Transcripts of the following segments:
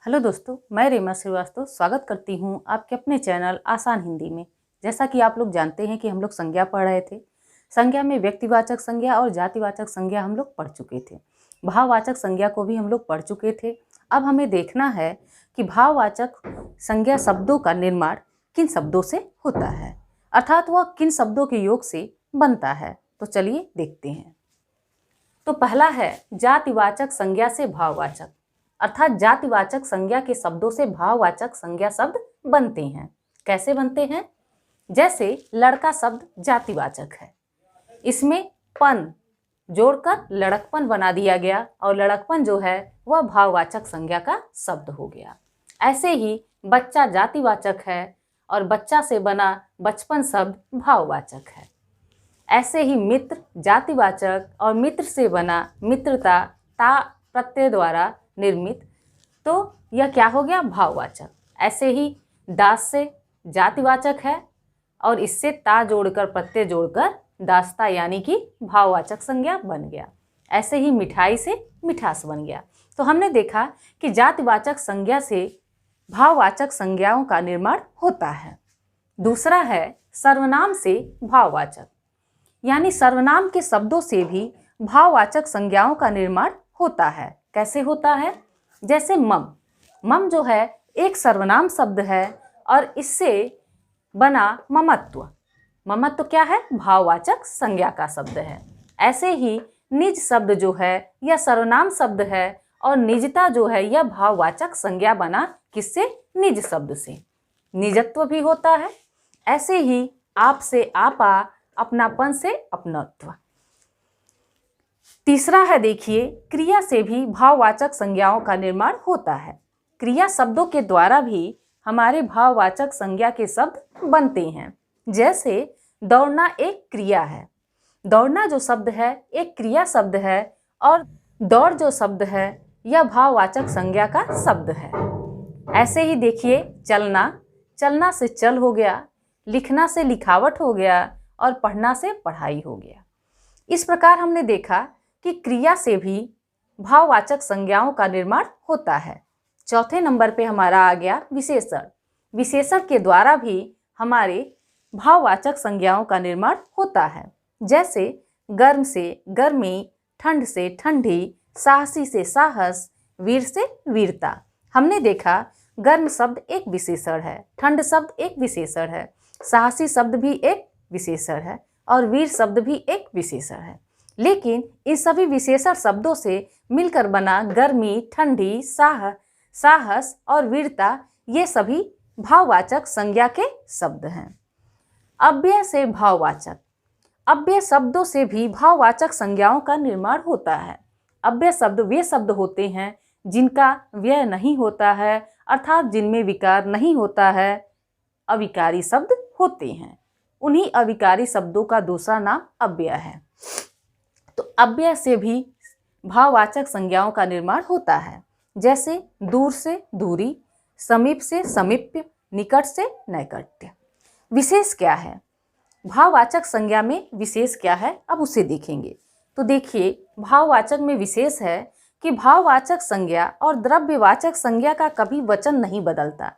Hello दोस्तों, मैं रीमा श्रीवास्तव स्वागत करती हूँ आपके अपने चैनल आसान हिंदी में। जैसा कि आप लोग जानते हैं कि हम लोग संज्ञा पढ़ रहे थे। संज्ञा में व्यक्तिवाचक संज्ञा और जातिवाचक संज्ञा हम लोग पढ़ चुके थे। भाववाचक संज्ञा को भी हम लोग पढ़ चुके थे। अब हमें देखना है कि भाववाचक संज्ञा शब्दों का निर्माण किन शब्दों से होता है, अर्थात वह किन शब्दों के योग से बनता है। तो चलिए देखते हैं। तो पहला है जातिवाचक संज्ञा से भाववाचक, अर्थात जातिवाचक संज्ञा के शब्दों से भाववाचक संज्ञा शब्द बनते हैं। कैसे बनते हैं? जैसे लड़का शब्द जातिवाचक है, इसमें पन जोड़कर लड़कपन बना दिया गया और लड़कपन जो है वह भाववाचक संज्ञा का शब्द हो गया। ऐसे ही बच्चा जातिवाचक है और बच्चा से बना बचपन शब्द भाववाचक है। ऐसे ही मित्र जातिवाचक और मित्र से बना मित्रता ता प्रत्यय द्वारा निर्मित, तो यह क्या हो गया? भाववाचक। ऐसे ही दास से जातिवाचक है और इससे ता जोड़कर प्रत्यय जोड़कर दास्ता यानी कि भाववाचक संज्ञा बन गया। ऐसे ही मिठाई से मिठास बन गया। तो हमने देखा कि जातिवाचक संज्ञा से भाववाचक संज्ञाओं का निर्माण होता है। दूसरा है सर्वनाम से भाववाचक, यानी सर्वनाम के शब्दों से भी भाववाचक संज्ञाओं का निर्माण होता है। कैसे होता है? जैसे मम। मम जो है एक सर्वनाम शब्द है और इससे बना ममत्व। ममत्व क्या है? भाववाचक संज्ञा का शब्द है। ऐसे ही निज शब्द जो है यह सर्वनाम शब्द है और निजता जो है यह भाववाचक संज्ञा बना किससे? निज शब्द से। निजत्व भी होता है। ऐसे ही आप से आपा, अपनापन से अपनत्व। तीसरा है, देखिए, क्रिया से भी भाववाचक संज्ञाओं का निर्माण होता है। क्रिया शब्दों के द्वारा भी हमारे भाववाचक संज्ञा के शब्द बनते हैं। जैसे दौड़ना एक क्रिया है। दौड़ना जो शब्द है एक क्रिया शब्द है और दौड़ जो शब्द है यह भाववाचक संज्ञा का शब्द है। ऐसे ही देखिए चलना, चलना से चल हो गया, लिखना से लिखावट हो गया और पढ़ना से पढ़ाई हो गया। इस प्रकार हमने देखा कि क्रिया से भी भाववाचक संज्ञाओं का निर्माण होता है। चौथे नंबर पे हमारा आ गया विशेषण। विशेषण के द्वारा भी हमारे भाववाचक संज्ञाओं का निर्माण होता है। जैसे गर्म से गर्मी, ठंड से ठंडी, साहसी से साहस, वीर से वीरता। हमने देखा गर्म शब्द एक विशेषण है, ठंड शब्द एक विशेषण है, साहसी शब्द भी एक विशेषण है और वीर शब्द भी एक विशेषण है। लेकिन इन सभी विशेषण शब्दों से मिलकर बना गर्मी, ठंडी, साहस और वीरता ये सभी भाववाचक संज्ञा के शब्द हैं। अव्यय से भाववाचक। अव्यय शब्दों से भी भाववाचक संज्ञाओं का निर्माण होता है। अव्यय शब्द वे शब्द होते हैं जिनका व्यय नहीं होता है, अर्थात जिनमें विकार नहीं होता है। अविकारी शब्द होते हैं। उन्हीं अविकारी शब्दों का दूसरा नाम अव्यय है। तो अव्यय से भी भाववाचक संज्ञाओं का निर्माण होता है। जैसे दूर से दूरी, समीप से समीप्य, निकट से नैकट्य। विशेष क्या है? भाववाचक संज्ञा में विशेष क्या है, अब उसे देखेंगे। तो देखिए, भाववाचक में विशेष है कि भाववाचक संज्ञा और द्रव्यवाचक संज्ञा का कभी वचन नहीं बदलता।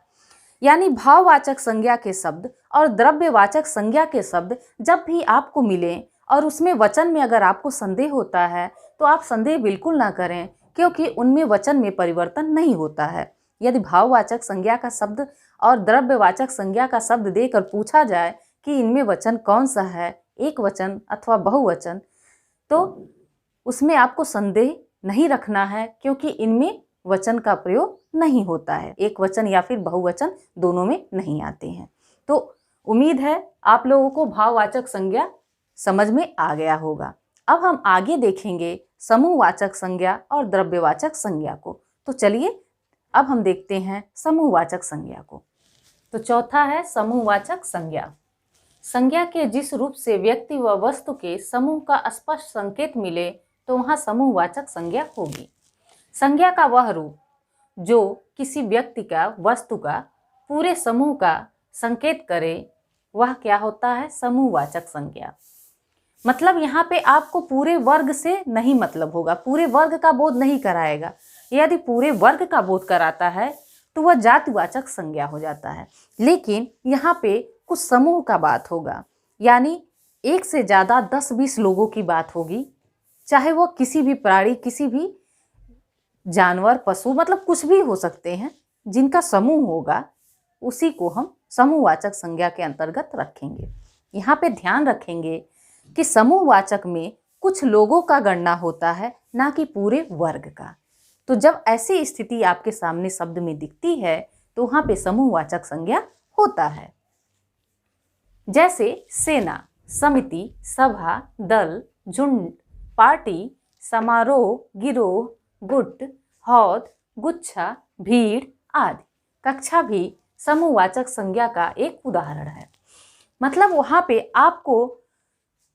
यानी भाववाचक संज्ञा के शब्द और द्रव्यवाचक संज्ञा के शब्द जब भी आपको मिलें और उसमें वचन में अगर आपको संदेह होता है तो आप संदेह बिल्कुल ना करें, क्योंकि उनमें वचन में परिवर्तन नहीं होता है। यदि भाववाचक संज्ञा का शब्द और द्रव्यवाचक संज्ञा का शब्द देकर पूछा जाए कि इनमें वचन कौन सा है, एक वचन अथवा बहुवचन, तो उसमें आपको संदेह नहीं रखना है, क्योंकि इनमें वचन का प्रयोग नहीं होता है। एक वचन या फिर बहुवचन दोनों में नहीं आते हैं। तो उम्मीद है आप लोगों को भाववाचक संज्ञा समझ में आ गया होगा। अब हम आगे देखेंगे समूहवाचक संज्ञा और द्रव्यवाचक संज्ञा को। तो चलिए अब हम देखते हैं समूहवाचक संज्ञा को। तो चौथा है समूहवाचक संज्ञा। संज्ञा के जिस रूप से व्यक्ति व वस्तु के समूह का स्पष्ट संकेत मिले तो वहाँ समूहवाचक संज्ञा होगी। संज्ञा का वह रूप जो किसी व्यक्ति का, वस्तु का, पूरे समूह का संकेत करे वह क्या होता है? समूहवाचक संज्ञा। मतलब यहाँ पे आपको पूरे वर्ग से नहीं मतलब होगा, पूरे वर्ग का बोध नहीं कराएगा, यदि पूरे वर्ग का बोध कराता है तो वह जातिवाचक संज्ञा हो जाता है। लेकिन यहाँ पे कुछ समूह का बात होगा, यानी एक से ज़्यादा 10-20 लोगों की बात होगी, चाहे वो किसी भी प्राणी, किसी भी जानवर, पशु, मतलब कुछ भी हो सकते हैं, जिनका समूह होगा उसी को हम समूहवाचक संज्ञा के अंतर्गत रखेंगे। यहाँ पे ध्यान रखेंगे कि समूहवाचक में कुछ लोगों का गणना होता है, ना कि पूरे वर्ग का। तो जब ऐसी स्थिति आपके सामने शब्द में दिखती है तो वहाँ पे समूहवाचक संज्ञा होता है। जैसे सेना, समिति, सभा, दल, झुंड, पार्टी, समारोह, गिरोह, गुट, हौद, गुच्छा, भीड़ आदि। कक्षा भी समूहवाचक संज्ञा का एक उदाहरण है। मतलब वहाँ पे आपको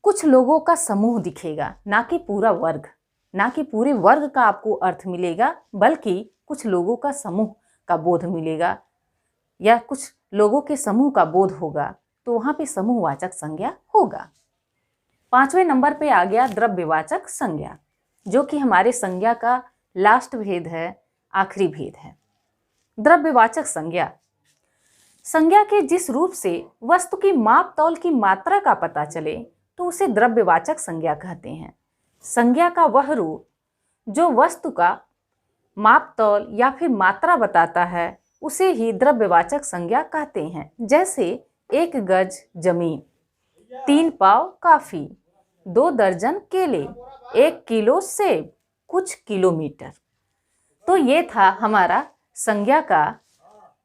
कुछ लोगों का समूह दिखेगा, ना कि पूरा वर्ग, ना कि पूरे वर्ग का आपको अर्थ मिलेगा, बल्कि कुछ लोगों का समूह का बोध मिलेगा या कुछ लोगों के समूह का बोध होगा, तो वहाँ पे समूहवाचक संज्ञा होगा। 5वें नंबर पे आ गया द्रव्यवाचक संज्ञा, जो कि हमारे संज्ञा का लास्ट भेद है, आखिरी भेद है। द्रव्यवाचक संज्ञा, संज्ञा के जिस रूप से वस्तु की माप तौल की मात्रा का पता चले तो उसे द्रव्यवाचक संज्ञा कहते हैं। संज्ञा का वह रूप जो वस्तु का माप तौल या फिर मात्रा बताता है उसे ही द्रव्यवाचक संज्ञा कहते हैं। जैसे 1 गज जमीन, 3 पाव काफी, 2 दर्जन केले, 1 किलो सेब, कुछ किलोमीटर। तो ये था हमारा संज्ञा का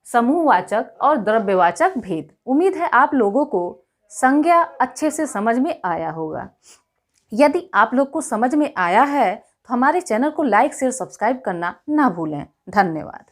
समूहवाचक और द्रव्यवाचक भेद। उम्मीद है आप लोगों को संज्ञा अच्छे से समझ में आया होगा। यदि आप लोग को समझ में आया है तो हमारे चैनल को लाइक, शेयर, सब्सक्राइब करना ना भूलें। धन्यवाद।